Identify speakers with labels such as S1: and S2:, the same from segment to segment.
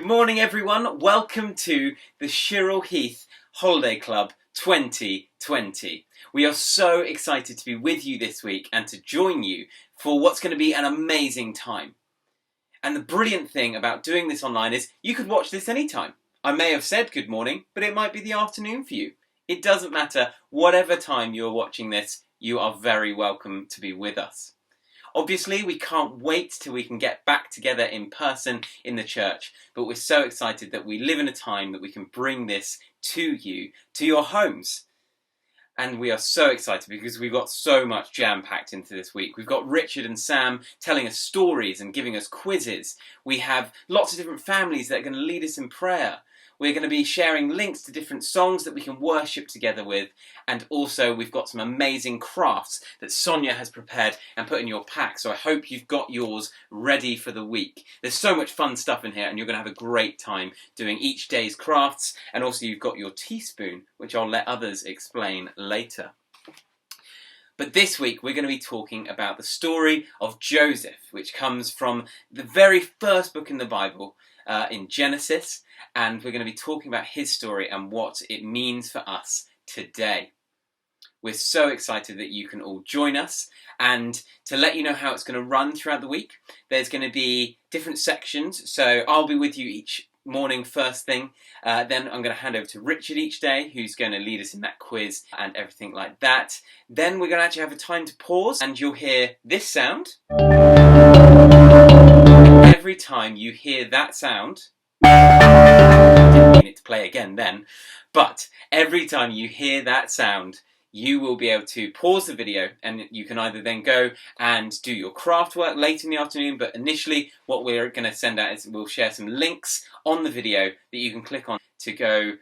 S1: Good morning everyone, welcome to the Shirrell Heath Holiday Club 2020. We are so excited to be with you this week and to join you for what's going to be an amazing time. And the brilliant thing about doing this online is you could watch this anytime. I may have said good morning, but it might be the afternoon for you. It doesn't matter, whatever time you're watching this, you are very welcome to be with us. Obviously, we can't wait till we can get back together in person in the church, but we're so excited that we live in a time that we can bring this to you, to your homes. And we are so excited because we've got so much jam-packed into this week. We've got Richard and Sam telling us stories and giving us quizzes. We have lots of different families that are going to lead us in prayer. We're going to be sharing links to different songs that we can worship together with. And also we've got some amazing crafts that Sonia has prepared and put in your pack. So I hope you've got yours ready for the week. There's so much fun stuff in here and you're going to have a great time doing each day's crafts. And also you've got your teaspoon, which I'll let others explain later. But this week we're going to be talking about the story of Joseph, which comes from the very first book in the Bible, in Genesis, and we're going to be talking about his story and what it means for us today. We're so excited that you can all join us, and to let you know how it's going to run throughout the week, there's going to be different sections. So I'll be with you each morning first thing, then I'm going to hand over to Richard each day, who's going to lead us in that quiz and everything like that. Then we're going to actually have a time to pause and you'll hear this sound. Every time you hear that sound, I didn't mean it to play again then, but every time you hear that sound, you will be able to pause the video and you can either then go and do your craft work late in the afternoon, but initially what we're going to send out is we'll share some links on the video that you can click on to go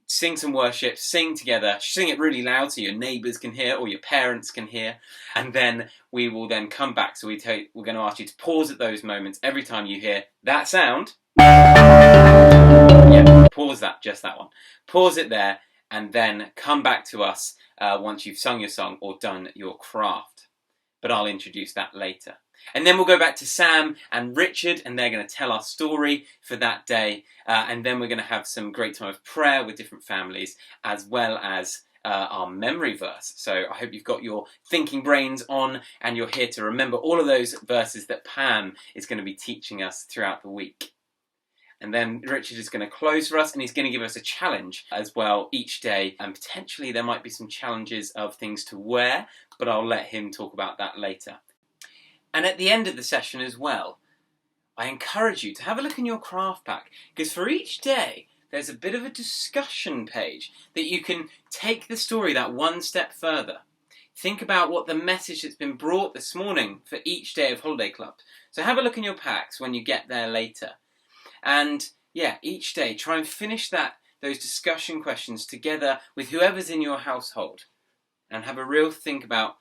S1: sing some worship, sing together, sing it really loud so your neighbours can hear or your parents can hear, and then we will then come back. So we're going to ask you to pause at those moments every time you hear that sound. Yeah, pause that, just that one. Pause it there and then come back to us once you've sung your song or done your craft. But I'll introduce that later. And then we'll go back to Sam and Richard and they're going to tell our story for that day. And then we're going to have some great time of prayer with different families as well as our memory verse. So I hope you've got your thinking brains on and you're here to remember all of those verses that Pam is going to be teaching us throughout the week. And then Richard is going to close for us and he's going to give us a challenge as well each day. And potentially there might be some challenges of things to wear, but I'll let him talk about that later. And at the end of the session as well, I encourage you to have a look in your craft pack, because for each day there's a bit of a discussion page that you can take the story that one step further. Think about what the message that's been brought this morning for each day of Holiday Club. So have a look in your packs when you get there later. And yeah, each day try and finish those discussion questions together with whoever's in your household and have a real think about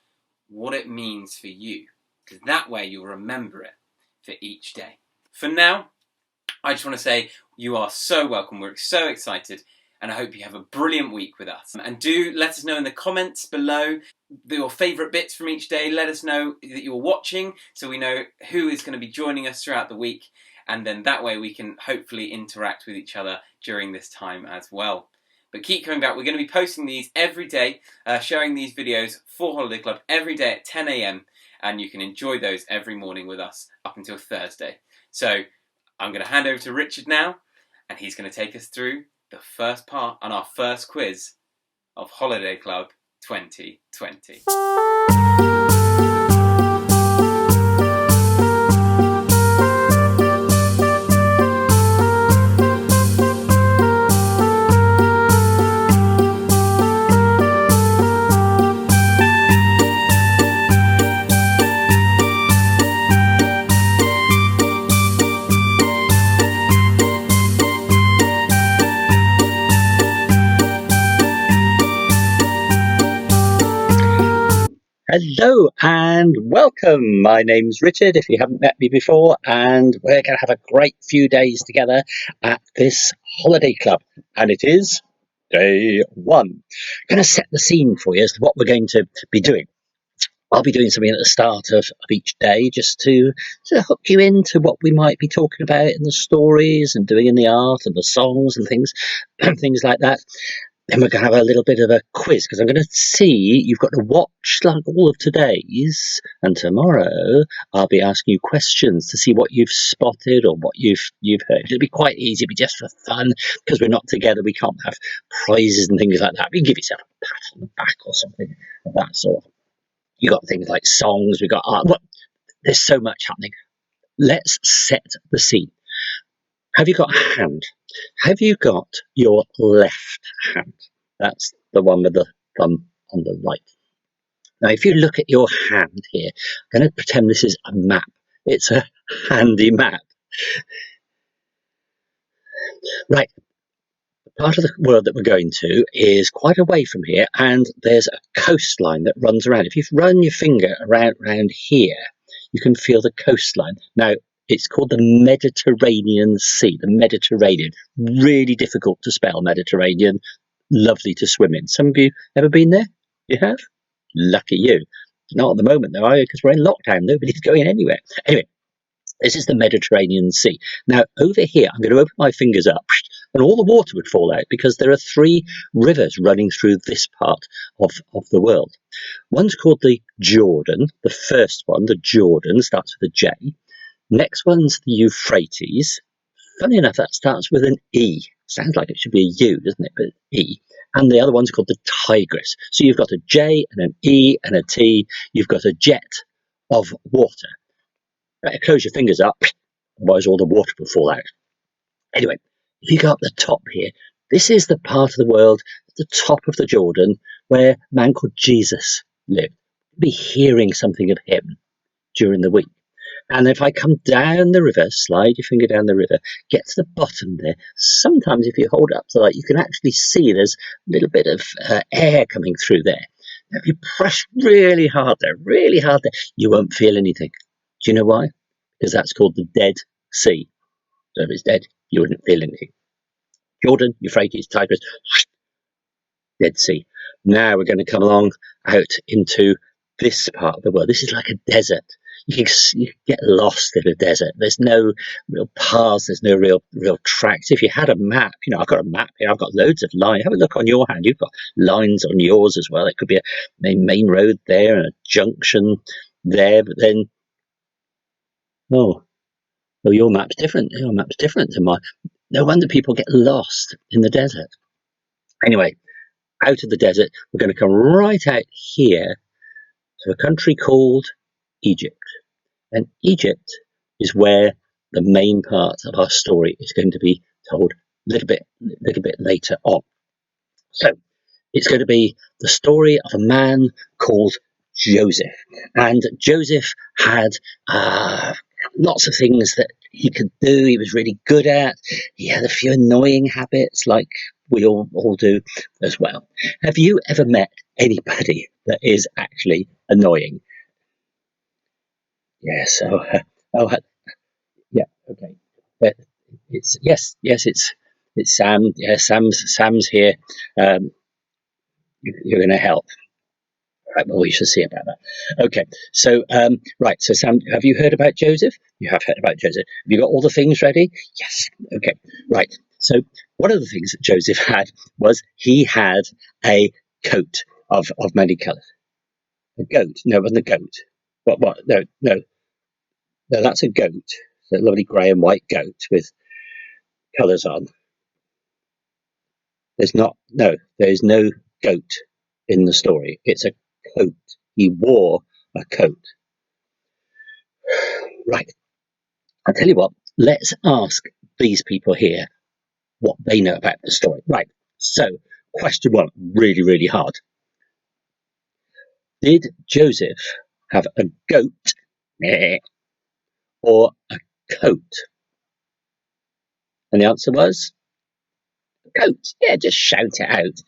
S1: what it means for you. Because that way you'll remember it for each day. For now, I just want to say you are so welcome. We're so excited and I hope you have a brilliant week with us. And do let us know in the comments below your favourite bits from each day. Let us know that you're watching so we know who is going to be joining us throughout the week. And then that way we can hopefully interact with each other during this time as well. But keep coming back. We're going to be posting these every day, sharing these videos for Holiday Club every day at 10 AM. And you can enjoy those every morning with us up until Thursday. So I'm going to hand over to Richard now, and he's going to take us through the first part on our first quiz of Holiday Club 2020.
S2: Hello and welcome. My name's Richard, if you haven't met me before, and we're going to have a great few days together at this holiday club. And it is day one. I'm going to set the scene for you as to what we're going to be doing. I'll be doing something at the start of each day just to hook you into what we might be talking about in the stories and doing in the art and the songs and things, things like that. Then we're going to have a little bit of a quiz because I'm going to see you've got to watch like all of today's, and tomorrow I'll be asking you questions to see what you've spotted or what you've heard. It'll be quite easy, it'll be just for fun because we're not together. We can't have prizes and things like that. You can give yourself a pat on the back or something of that sort. You got things like songs. We got art. Well, there's so much happening. Let's set the scene. Have you got a hand? Have you got your left hand? That's the one with the thumb on the right. Now, if you look at your hand here, I'm going to pretend this is a map. It's a handy map. Right. The part of the world that we're going to is quite away from here, and there's a coastline that runs around. If you run your finger around here, you can feel the coastline. Now, it's called the Mediterranean Sea, the Mediterranean. Really difficult to spell, Mediterranean. Lovely to swim in. Some of you ever been there? You have? Lucky you. Not at the moment, though, because we're in lockdown. Nobody's going anywhere. Anyway, this is the Mediterranean Sea. Now, over here, I'm going to open my fingers up, and all the water would fall out because there are 3 rivers running through this part of the world. One's called the Jordan, the first one, the Jordan, starts with a J. Next one's the Euphrates. Funny enough, that starts with an E. Sounds like it should be a U, doesn't it? But E. And the other one's called the Tigris. So you've got a J and an E and a T. You've got a jet of water. Better close your fingers up, otherwise all the water will fall out. Anyway, if you go up the top here, this is the part of the world at the top of the Jordan where a man called Jesus lived. You'll be hearing something of him during the week. And if I come down the river, slide your finger down the river, get to the bottom there, sometimes if you hold it up to the light, you can actually see there's a little bit of air coming through there. Now, if you press really hard there, you won't feel anything. Do you know why? Because that's called the Dead Sea. So if it's dead, you wouldn't feel anything. Jordan, Euphrates, Tigris, Dead Sea. Now we're going to come along out into this part of the world. This is like a desert. You can get lost in a desert. There's no real paths. There's no real tracks. If you had a map, I've got a map here. I've got loads of lines. Have a look on your hand. You've got lines on yours as well. It could be a main road there and a junction there. But then, well, your map's different. Your map's different to mine. No wonder people get lost in the desert. Anyway, out of the desert, we're going to come right out here to a country called Egypt. And Egypt is where the main part of our story is going to be told a little bit later on. So it's going to be the story of a man called Joseph. And Joseph had lots of things that he could do. He was really good at. He had a few annoying habits like we all do as well. Have you ever met anybody that is actually annoying? Yes. Yeah. Okay. It's it's Sam. Yeah, Sam's here. You're going to help. Right, well, we shall see about that. Okay, so right, so Sam, have you heard about Joseph? You have heard about Joseph. Have you got all the things ready? Yes. Okay, right. So one of the things that Joseph had was he had a coat of many colours. A goat? No, it wasn't a goat. What? No, that's a goat. It's a lovely grey and white goat with colours on. There's no goat in the story. It's a coat. He wore a coat. Right. I'll tell you what, let's ask these people here what they know about the story. Right. So, question 1, really, really hard. Did Joseph have a goat or a coat? And the answer was coat. Yeah, just shout it out.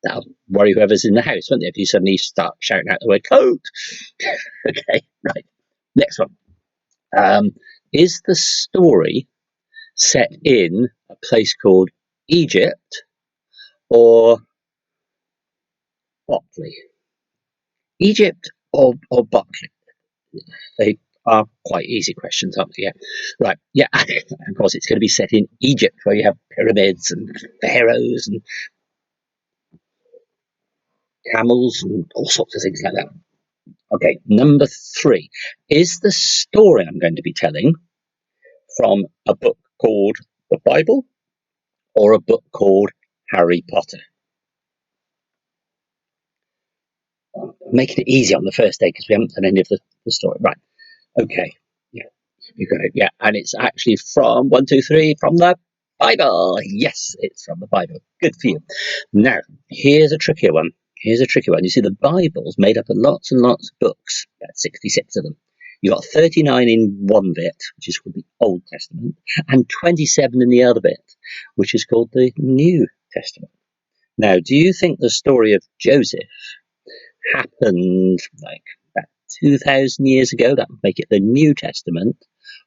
S2: That'll worry whoever's in the house, won't it, if you suddenly start shouting out the word coat? Okay, right. Next one. Is the story set in a place called Egypt or Botley? Egypt or Buckley? They are quite easy questions, aren't they? Yeah. Right. Yeah. Of course, it's going to be set in Egypt, where you have pyramids and pharaohs and camels and all sorts of things like that. Okay. Number 3. Is the story I'm going to be telling from a book called the Bible or a book called Harry Potter? I'm making it easy on the first day because we haven't done any of the story. Right. Okay. Yeah. You got it. Yeah. And it's actually from 1, 2, 3 from the Bible. Yes, it's from the Bible. Good for you. Now, here's a trickier one. Here's a tricky one. You see, the Bible's made up of lots and lots of books, about 66 of them. You've got 39 in one bit, which is called the Old Testament, and 27 in the other bit, which is called the New Testament. Now, do you think the story of Joseph happened like about 2,000 years ago? That would make it the New Testament,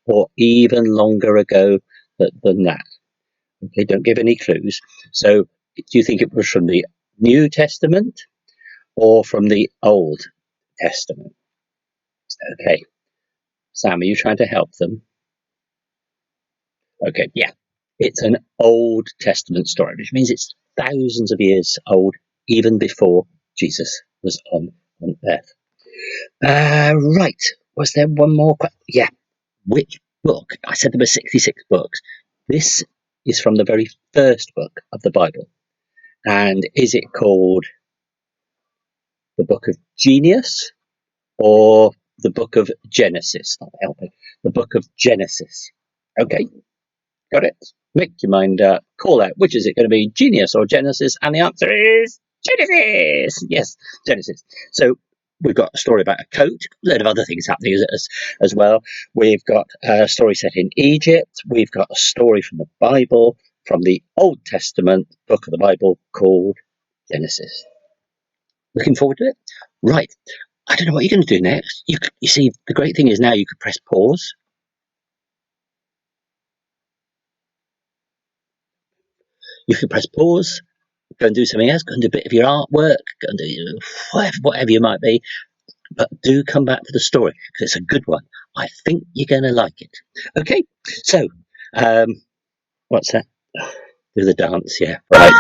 S2: or even longer ago than that? Okay, don't give any clues. So, do you think it was from the New Testament or from the Old Testament? Okay, Sam, are you trying to help them? Okay, yeah, it's an Old Testament story, which means it's thousands of years old, even before Jesus was on earth. Right, was there one more? Yeah, which book? I said there were 66 books. This is from the very first book of the Bible. And is it called the Book of Genius or the Book of Genesis? Not helping. The Book of Genesis. Okay, got it. Make your mind call out. Which is it going to be, Genius or Genesis? And the answer is Genesis. Yes, Genesis. So we've got a story about a coat, a load of other things happening as well. We've got a story set in Egypt. We've got a story from the Bible, from the Old Testament book of the Bible called Genesis. Looking forward to it? Right. I don't know what you're going to do next. You see, the great thing is now you could press pause. You can press pause, go and do something else, go and do a bit of your artwork, go and do whatever you might be. But do come back to the story because it's a good one. I think you're going to like it. Okay, so what's that? Do the dance, yeah. Right.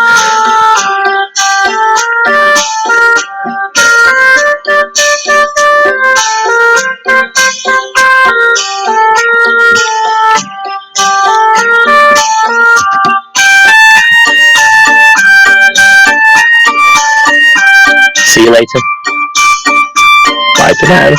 S2: See you later. Bye for now.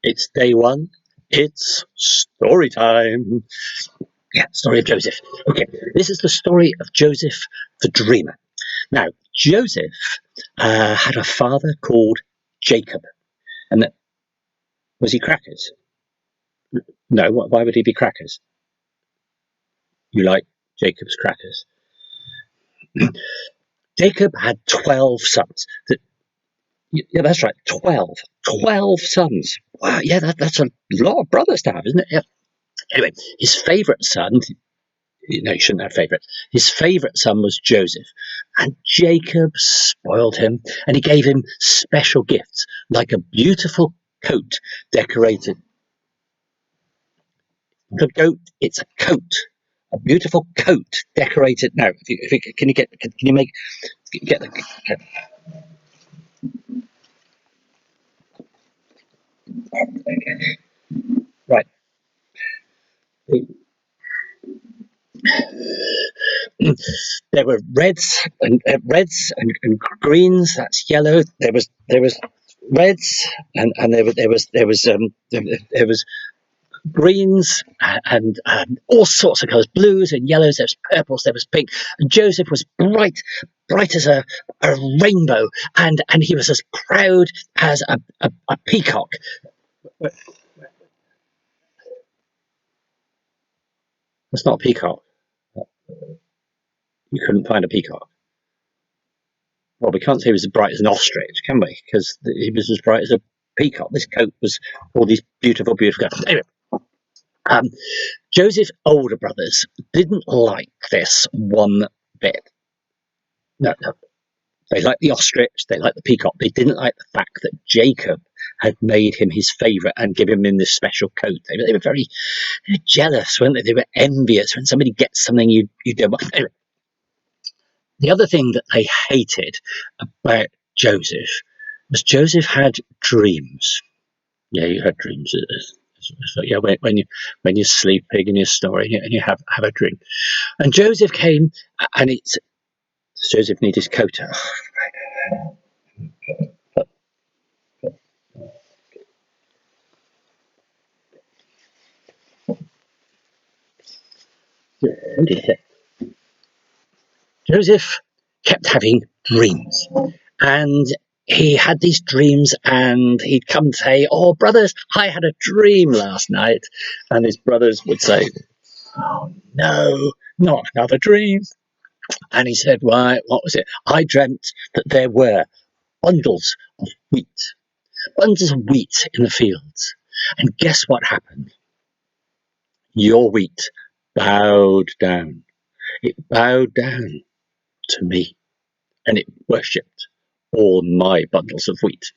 S2: It's day 1. It's story time. Yeah, story of Joseph. Okay, this is the story of Joseph the dreamer. Now, Joseph had a father called Jacob. And was he crackers? No, why would he be crackers? You like Jacob's crackers? Jacob had 12 sons. Yeah, that's right, 12. 12 sons. Wow, yeah, that's a lot of brothers to have, isn't it? Yeah. Anyway, his favourite son, no, he shouldn't have favourites. His favourite son was Joseph. And Jacob spoiled him, and he gave him special gifts, like a beautiful coat decorated. The goat, it's a coat. A beautiful coat decorated. Now, can you make get the right? There were reds and greens. That's yellow. There was reds and there was greens and all sorts of colours, blues and yellows. There was purples. There was pink. And Joseph was bright as a rainbow, and he was as proud as a peacock. That's not a peacock. You couldn't find a peacock. Well, we can't say he was as bright as an ostrich, can we? Because he was as bright as a peacock. This coat was all these beautiful, beautiful colours. Anyway, Joseph's older brothers didn't like this one bit. No, they liked the ostrich, they liked the peacock. They didn't like the fact that Jacob had made him his favourite and given him this special coat. They were very jealous, weren't they? They were envious when somebody gets something you don't want. Anyway, the other thing that they hated about Joseph was Joseph had dreams. Yeah, you had dreams. So, yeah, when you're sleeping and you're snoring and you have a dream. And Joseph came, and Joseph needs his coat. Joseph kept having dreams, and he had these dreams, and he'd come say, "Oh, brothers, I had a dream last night," and his brothers would say, "Oh no, not another dream." And he said, "Why? What was it? I dreamt that there were bundles of wheat, bundles of wheat in the fields, and guess what happened? Your wheat bowed down. It bowed down to me, and it worshipped all my bundles of wheat."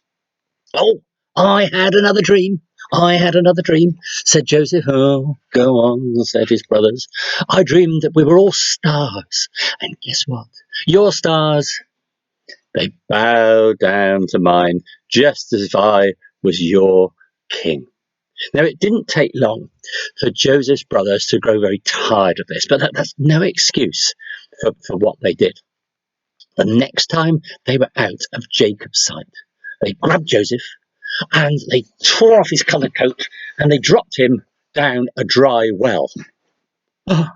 S2: "Oh, I had another dream. I had another dream," said Joseph. "Oh, go on," said his brothers. "I dreamed that we were all stars, and guess what? Your stars, they bowed down to mine, just as if I was your king." Now, it didn't take long for Joseph's brothers to grow very tired of this, but that's no excuse for what they did. The next time they were out of Jacob's sight, they grabbed Joseph and they tore off his coloured coat and they dropped him down a dry well. Oh,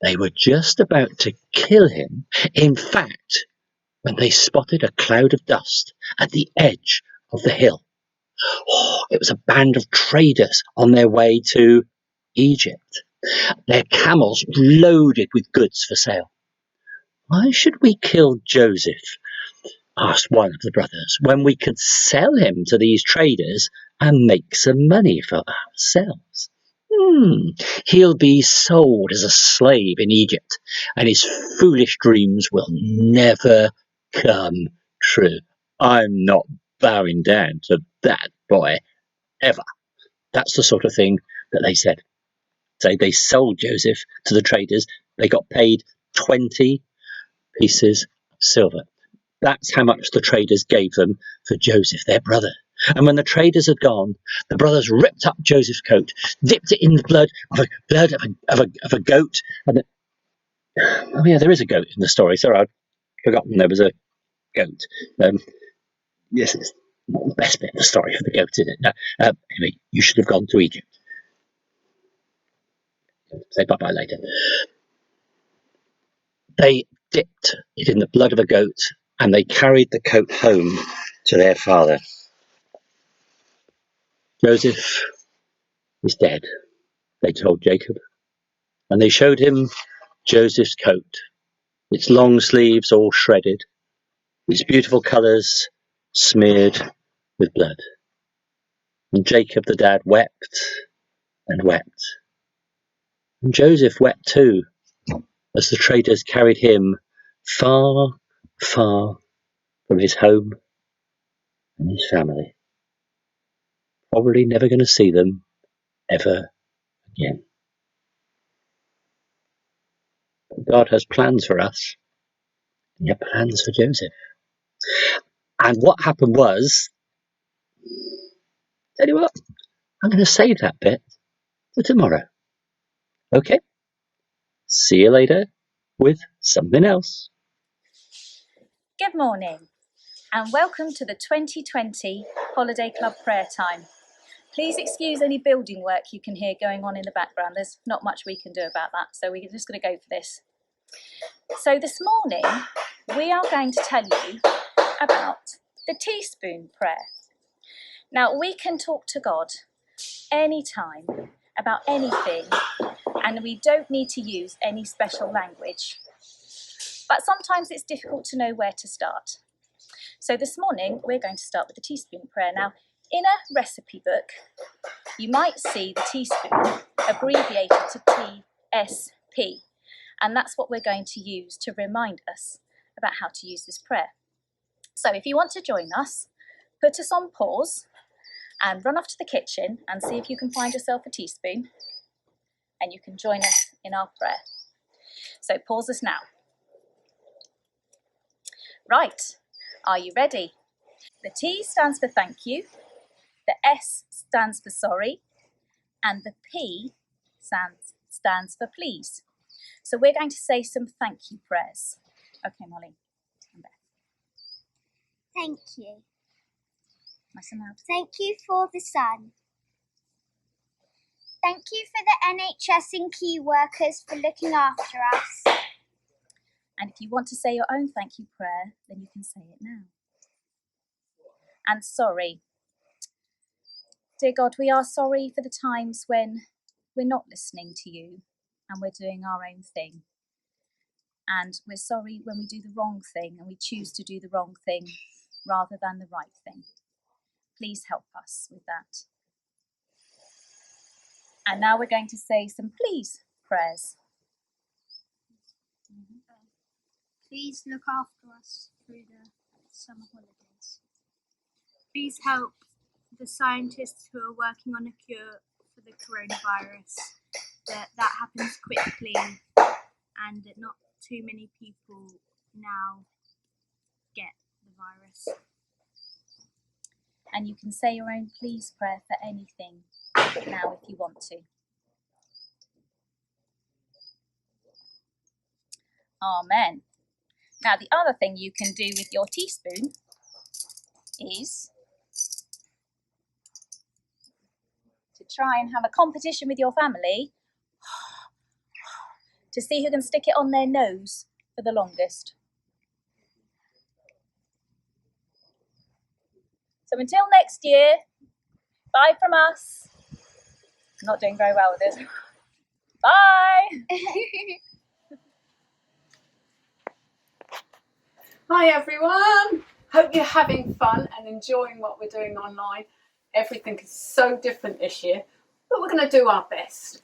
S2: they were just about to kill him, in fact, when they spotted a cloud of dust at the edge of the hill. Oh, it was a band of traders on their way to Egypt, their camels loaded with goods for sale. "Why should we kill Joseph?" asked one of the brothers, "when we could sell him to these traders and make some money for ourselves? He'll be sold as a slave in Egypt, and his foolish dreams will never come true. I'm not bowing down to that boy ever." That's the sort of thing that they said. So they sold Joseph to the traders. They got paid 20 pieces of silver. That's how much the traders gave them for Joseph, their brother. And when the traders had gone, the brothers ripped up Joseph's coat, dipped it in the blood of a goat. And oh yeah, there is a goat in the story. Sorry, I'd forgotten there was a goat. Yes, it's not the best bit of the story for the goat, is it? No. Anyway, you should have gone to Egypt. Say bye-bye later. They dipped it in the blood of a goat, and they carried the coat home to their father. Joseph is dead, they told Jacob, and they showed him Joseph's coat, its long sleeves all shredded, its beautiful colours smeared with blood. And Jacob the dad wept and wept. And Joseph wept too, as the traders carried him far, far from his home and his family. Probably never going to see them ever again. But God has plans for us, and He had plans for Joseph. And what happened was, tell you what, I'm going to save that bit for tomorrow. Okay? See you later with something else.
S3: Good morning and welcome to the 2020 Holiday Club prayer time. Please excuse any building work you can hear going on in the background. There's not much we can do about that, so we're just going to go for this. So this morning we are going to tell you about the teaspoon prayer. Now, we can talk to God anytime about anything, and we don't need to use any special language. But sometimes it's difficult to know where to start. So this morning, we're going to start with the teaspoon prayer. Now, in a recipe book, you might see the teaspoon abbreviated to TSP, and that's what we're going to use to remind us about how to use this prayer. So if you want to join us, put us on pause and run off to the kitchen and see if you can find yourself a teaspoon, and you can join us in our prayer. So pause us now. Right, are you ready? The T stands for thank you, the S stands for sorry, and the P stands for please. So we're going to say some thank you prayers. Okay, Molly. And Beth.
S4: Thank you.
S3: Nice and loud.
S4: Thank you for the sun. Thank you for the NHS and key workers for looking after us.
S3: And if you want to say your own thank you prayer, then you can say it now. And sorry. Dear God, we are sorry for the times when we're not listening to you and we're doing our own thing. And we're sorry when we do the wrong thing and we choose to do the wrong thing rather than the right thing. Please help us with that. And now we're going to say some please prayers.
S4: Please look after us through the summer holidays. Please help the scientists who are working on a cure for the coronavirus, that happens quickly and that not too many people now get the virus.
S3: And you can say your own please prayer for anything now if you want to. Amen. Now the other thing you can do with your teaspoon is to try and have a competition with your family to see who can stick it on their nose for the longest. So until next year, bye from us. I'm not doing very well with this. Bye!
S5: Hi everyone, hope you're having fun and enjoying what we're doing online. Everything is so different this year, but we're going to do our best.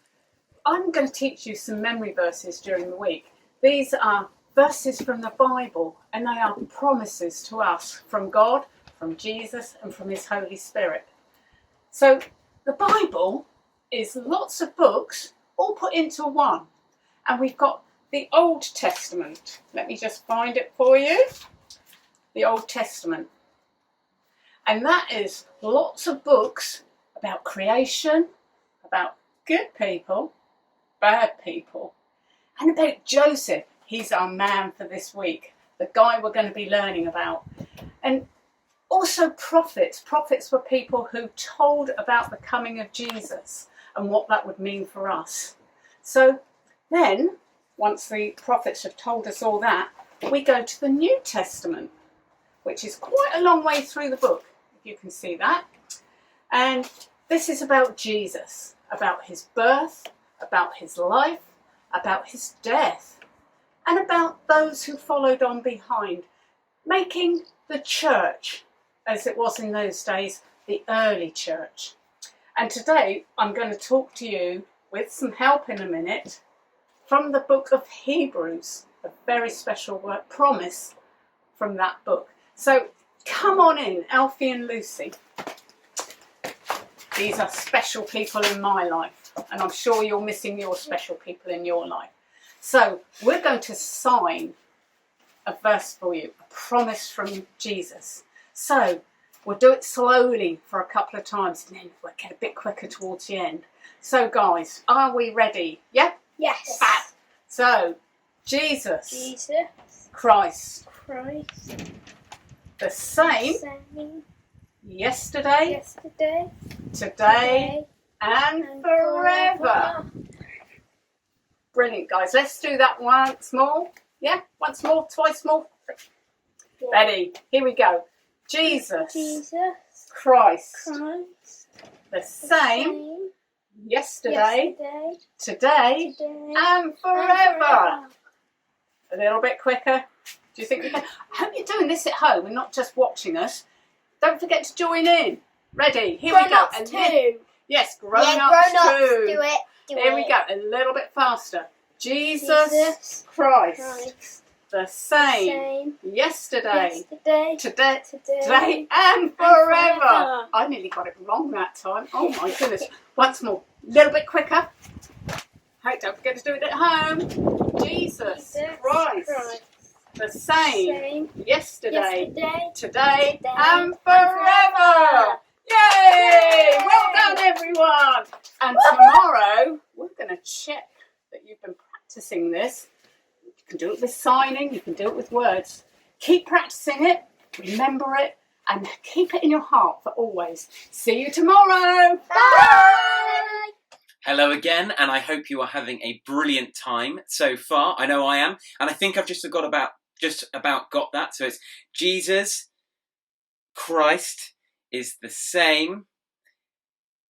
S5: I'm going to teach you some memory verses during the week. These are verses from the Bible and they are promises to us from God, from Jesus and from His Holy Spirit. So the Bible is lots of books all put into one, and we've got the Old Testament. Let me just find it for you. The Old Testament. And that is lots of books about creation, about good people, bad people, and about Joseph. He's our man for this week, the guy we're going to be learning about. And also prophets. Prophets were people who told about the coming of Jesus and what that would mean for us. So then, once the prophets have told us all that, we go to the New Testament, which is quite a long way through the book, if you can see that. And this is about Jesus, about his birth, about his life, about his death, and about those who followed on behind, making the church, as it was in those days, the early church. And today I'm going to talk to you, with some help in a minute, from the book of Hebrews, a very special word, promise from that book. So come on in, Alfie and Lucy. These are special people in my life, and I'm sure you're missing your special people in your life. So we're going to sign a verse for you, a promise from Jesus. So we'll do it slowly for a couple of times, and then we'll get a bit quicker towards the end. So guys, are we ready? Yeah?
S4: Yes.
S5: Fab. So, Jesus.
S4: Jesus
S5: Christ.
S4: Christ.
S5: The same. Yesterday. Today. And forever. Brilliant, guys. Let's do that once more. Yeah? Once more, twice more. Yeah. Ready? Here we go. Jesus Christ. The same. Yesterday, today, and forever. A little bit quicker. Do you think we can? I hope you're doing this at home and not just watching us. Don't forget to join in. Ready? Here we go.
S4: Grown-ups too.
S5: Yes,
S4: Yeah,
S5: grown-ups
S4: grown-ups
S5: too.
S4: do it.
S5: Here we go. A little bit faster. Jesus Christ.
S4: Christ.
S5: The same. Yesterday.
S4: Yesterday.
S5: Today and forever. I nearly got it wrong that time. Oh my goodness. Once more. A little bit quicker. Hey, don't forget to do it at home. Jesus Christ. The same. Yesterday. Today and forever. Yay! Well done, everyone. And tomorrow we're going to check that you've been practicing this. You can do it with signing. You can do it with words. Keep practicing it. Remember it. And keep it in your heart for always. See you tomorrow.
S4: Bye.
S1: Hello again, and I hope you are having a brilliant time so far. I know I am, and I think I've just about got that. So it's Jesus Christ is the same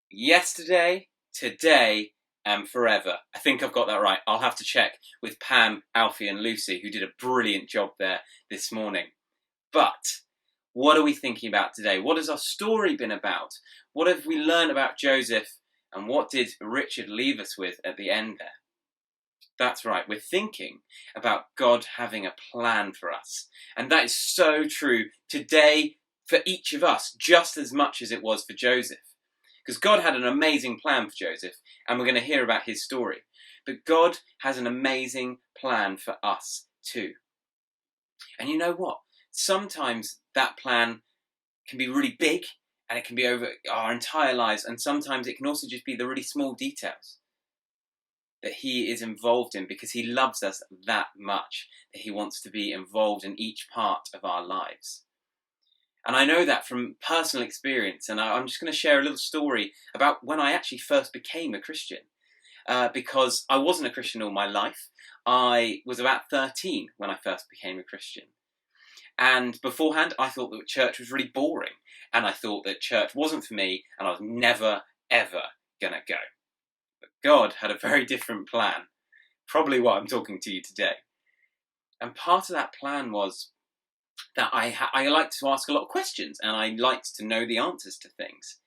S1: yesterday, today, and forever. I think I've got that right. I'll have to check with Pam, Alfie, and Lucy, who did a brilliant job there this morning. But what are we thinking about today? What has our story been about? What have we learned about Joseph? And what did Richard leave us with at the end there? That's right, we're thinking about God having a plan for us. And that is so true today for each of us, just as much as it was for Joseph. Because God had an amazing plan for Joseph, and we're going to hear about his story. But God has an amazing plan for us too. And you know what? Sometimes that plan can be really big, and it can be over our entire lives, and sometimes it can also just be the really small details that he is involved in because he loves us that much, that he wants to be involved in each part of our lives. And I know that from personal experience, and I'm just going to share a little story about when I actually first became a Christian, because I wasn't a Christian all my life. I was about 13 when I first became a Christian. And beforehand, I thought that church was really boring. And I thought that church wasn't for me, and I was never, ever going to go. But God had a very different plan. Probably why I'm talking to you today. And part of that plan was that I liked to ask a lot of questions, and I liked to know the answers to things.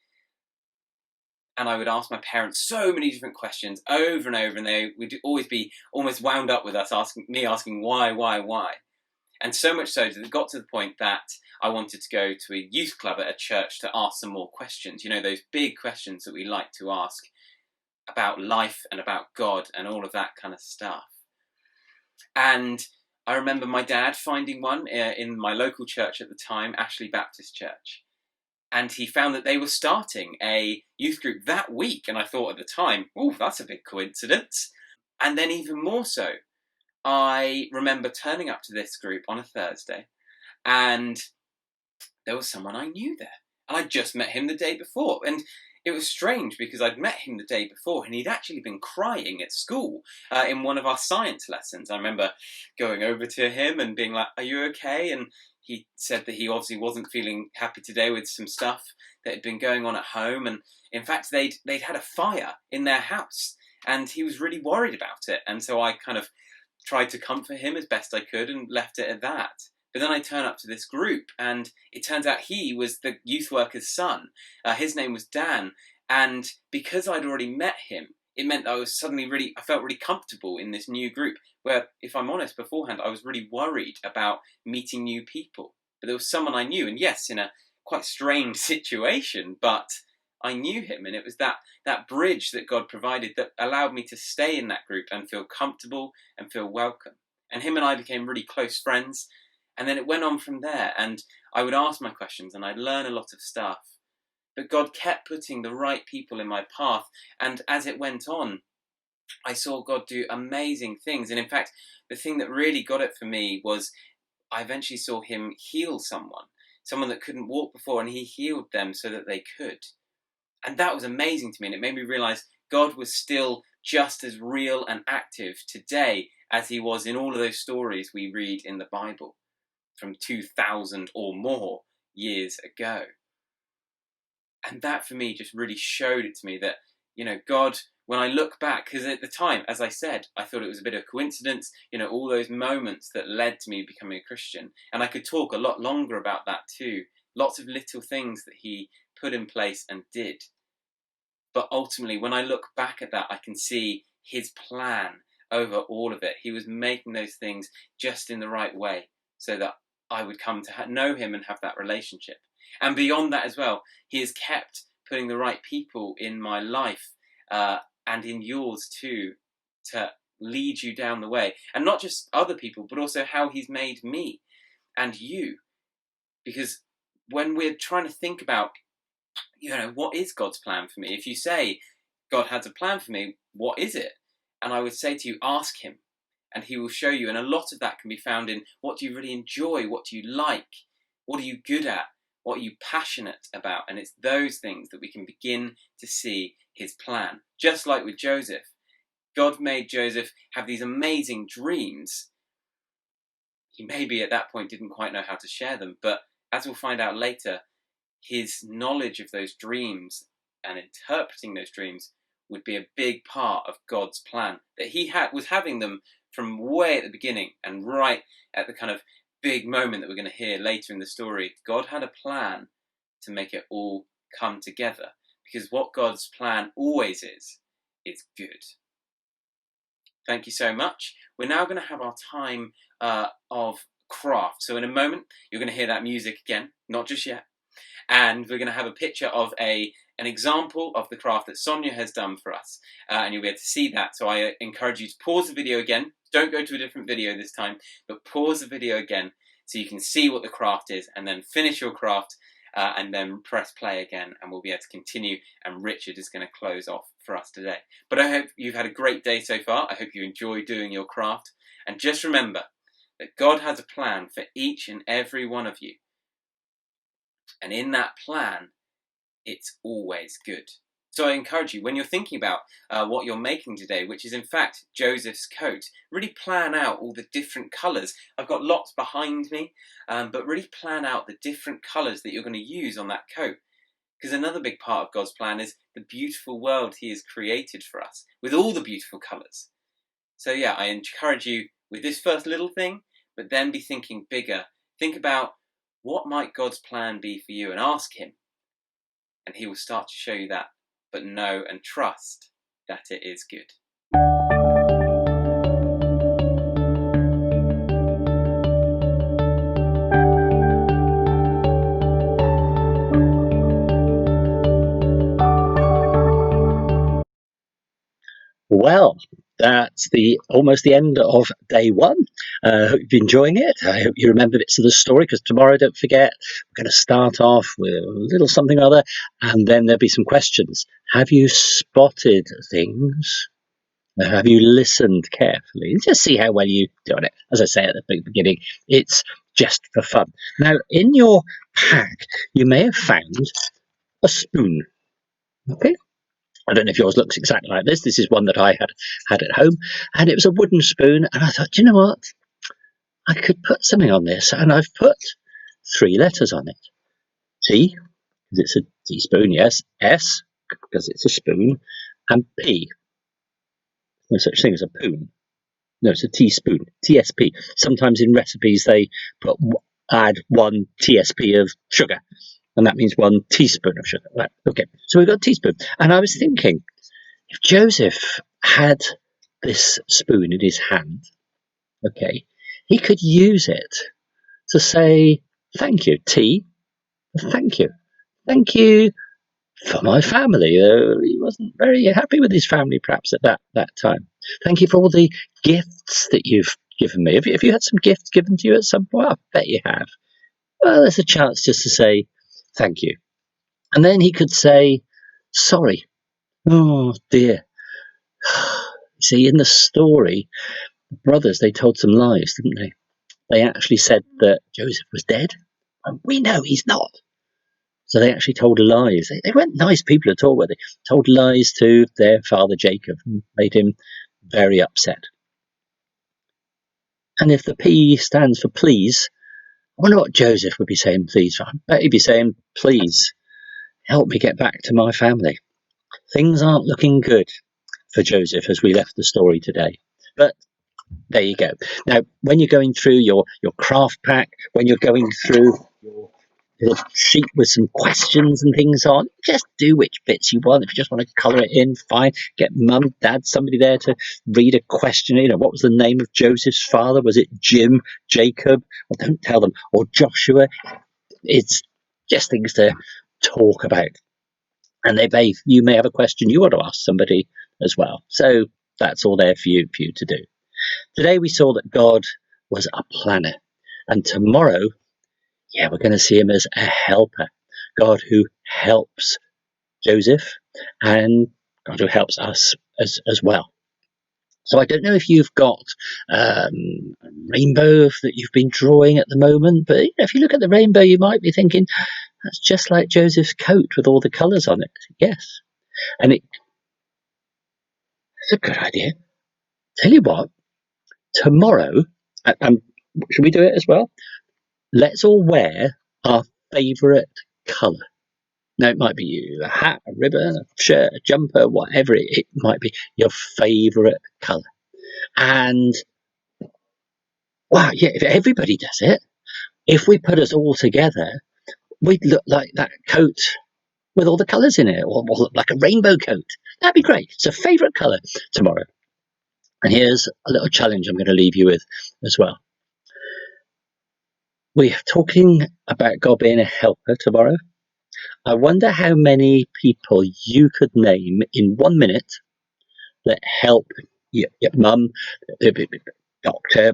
S1: And I would ask my parents so many different questions over and over, and they would always be almost wound up with us asking why. And so much so that it got to the point that I wanted to go to a youth club at a church to ask some more questions. You know, those big questions that we like to ask about life and about God and all of that kind of stuff. And I remember my dad finding one in my local church at the time, Ashley Baptist Church. And he found that they were starting a youth group that week. And I thought at the time, oh, that's a big coincidence. And then even more so, I remember turning up to this group on a Thursday, and there was someone I knew there. And I'd just met him the day before. And it was strange because I'd met him the day before, and he'd actually been crying at school in one of our science lessons. I remember going over to him and being like, "Are you okay?" And he said that he obviously wasn't feeling happy today with some stuff that had been going on at home. And in fact, they'd had a fire in their house, and he was really worried about it. And so I kind of tried to comfort him as best I could and left it at that. But then I turn up to this group, and it turns out he was the youth worker's son. His name was Dan, and because I'd already met him, it meant that I felt really comfortable in this new group, where, if I'm honest, beforehand, I was really worried about meeting new people. But there was someone I knew, and yes, in a quite strange situation, but I knew him, and it was that bridge that God provided that allowed me to stay in that group and feel comfortable and feel welcome. And him and I became really close friends, and then it went on from there, and I would ask my questions, and I'd learn a lot of stuff. But God kept putting the right people in my path, and as it went on, I saw God do amazing things. And in fact, the thing that really got it for me was I eventually saw him heal someone that couldn't walk before, and he healed them so that they could. And that was amazing to me, and it made me realize God was still just as real and active today as he was in all of those stories we read in the Bible from 2,000 or more years ago. And that for me just really showed it to me that, you know, God, when I look back, because at the time, as I said, I thought it was a bit of coincidence, you know, all those moments that led to me becoming a Christian. And I could talk a lot longer about that too lots of little things that he put in place and did. But ultimately, when I look back at that, I can see his plan over all of it. He was making those things just in the right way so that I would come to know him and have that relationship. And beyond that as well, he has kept putting the right people in my life and in yours too, to lead you down the way. And not just other people, but also how he's made me and you. Because when we're trying to think about, what is God's plan for me? If you say, God has a plan for me, what is it? And I would say to you, ask him, and he will show you. And a lot of that can be found in, what do you really enjoy? What do you like? What are you good at? What are you passionate about? And it's those things that we can begin to see his plan. Just like with Joseph. God made Joseph have these amazing dreams. He maybe at that point didn't quite know how to share them, but as we'll find out later, his knowledge of those dreams and interpreting those dreams would be a big part of God's plan. That he was having them from way at the beginning, and right at the kind of big moment that we're going to hear later in the story. God had a plan to make it all come together, because what God's plan always is good. Thank you so much. We're now going to have our time of craft. So in a moment, you're going to hear that music again, not just yet. And we're going to have a picture of an example of the craft that Sonia has done for us. And you'll be able to see that. So I encourage you to pause the video again. Don't go to a different video this time, but pause the video again so you can see what the craft is, and then finish your craft and then press play again, and we'll be able to continue. And Richard is going to close off for us today. But I hope you've had a great day so far. I hope you enjoy doing your craft. And just remember that God has a plan for each and every one of you. And in that plan, it's always good. So I encourage you, when you're thinking about what you're making today, which is in fact Joseph's coat, really plan out all the different colours. I've got lots behind me, but really plan out the different colours that you're going to use on that coat. Because another big part of God's plan is the beautiful world he has created for us, with all the beautiful colours. So yeah, I encourage you with this first little thing, but then be thinking bigger. Think about, what might God's plan be for you, and ask him. And he will start to show you that. But know and trust that it is good.
S2: Well, that's almost the end of day one. I hope you're enjoying it. I hope you remember bits of the story, because tomorrow, don't forget, we're going to start off with a little something or other, and then there'll be some questions. Have you spotted things? Have you listened carefully? Just see how well you do on it. As I say at the beginning, it's just for fun. Now, in your pack, you may have found a spoon. Okay? I don't know if yours looks exactly like this. This is one that I had at home, and it was a wooden spoon. And I thought, you know what? I could put something on this, and I've put 3 letters on it. T, because it's a teaspoon, yes. S, because it's a spoon. And P, no such thing as a poon. No, it's a teaspoon. TSP. Sometimes in recipes they add 1 TSP of sugar, and that means 1 teaspoon of sugar. Right, okay, so we've got a teaspoon. And I was thinking, if Joseph had this spoon in his hand, okay, he could use it to say, thank you, T, thank you. Thank you for my family. He wasn't very happy with his family, perhaps, at that time. Thank you for all the gifts that you've given me. Have you had some gifts given to you at some point? I bet you have. Well, there's a chance just to say thank you. And then he could say, sorry. Oh, dear. See, in the story, the brothers, they told some lies, didn't they? They actually said that Joseph was dead. And we know he's not. So they actually told lies. They weren't nice people at all, were they? Told lies to their father Jacob and made him very upset. And if the P stands for please, I wonder what Joseph would be saying please for. I bet he'd be saying, please, help me get back to my family. Things aren't looking good for Joseph as we left the story today. But there you go. Now, when you're going through your craft pack, when you're going through little sheet with some questions and things on. Just do which bits you want. If you just want to colour it in, fine. Get mum, dad, somebody there to read a question. What was the name of Joseph's father? Was it Jim, Jacob? Well, don't tell them. Or Joshua. It's just things to talk about. And you may have a question you want to ask somebody as well. So that's all there for you to do. Today we saw that God was a planner. And tomorrow, we're going to see him as a helper. God who helps Joseph and God who helps us as well. So I don't know if you've got a rainbow that you've been drawing at the moment, but if you look at the rainbow, you might be thinking, that's just like Joseph's coat with all the colours on it. Yes. And it's a good idea. Tell you what, tomorrow, should we do it as well? Let's all wear our favourite colour. Now, it might be a hat, a ribbon, a shirt, a jumper, whatever it might be, your favourite colour. And, if everybody does it, if we put us all together, we'd look like that coat with all the colours in it, or like a rainbow coat. That'd be great. So, favourite colour tomorrow. And here's a little challenge I'm going to leave you with as well. We're talking about God being a helper tomorrow. I wonder how many people you could name in 1 minute that help your mum, doctor,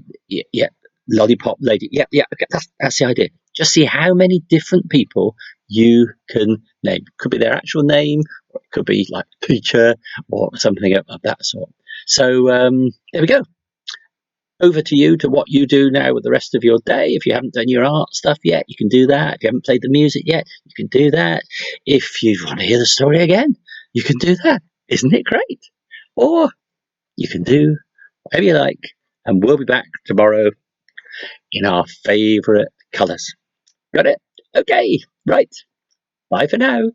S2: lollipop lady. Okay, that's the idea. Just see how many different people you can name. Could be their actual name, or it could be like teacher or something of that sort. So there we go. Over to you to what you do now with the rest of your day. If you haven't done your art stuff yet, you can do that. If you haven't played the music yet, you can do that. If you want to hear the story again, you can do that. Isn't it great? Or you can do whatever you like, and we'll be back tomorrow in our favourite colours. Got it? Okay, right. Bye for now.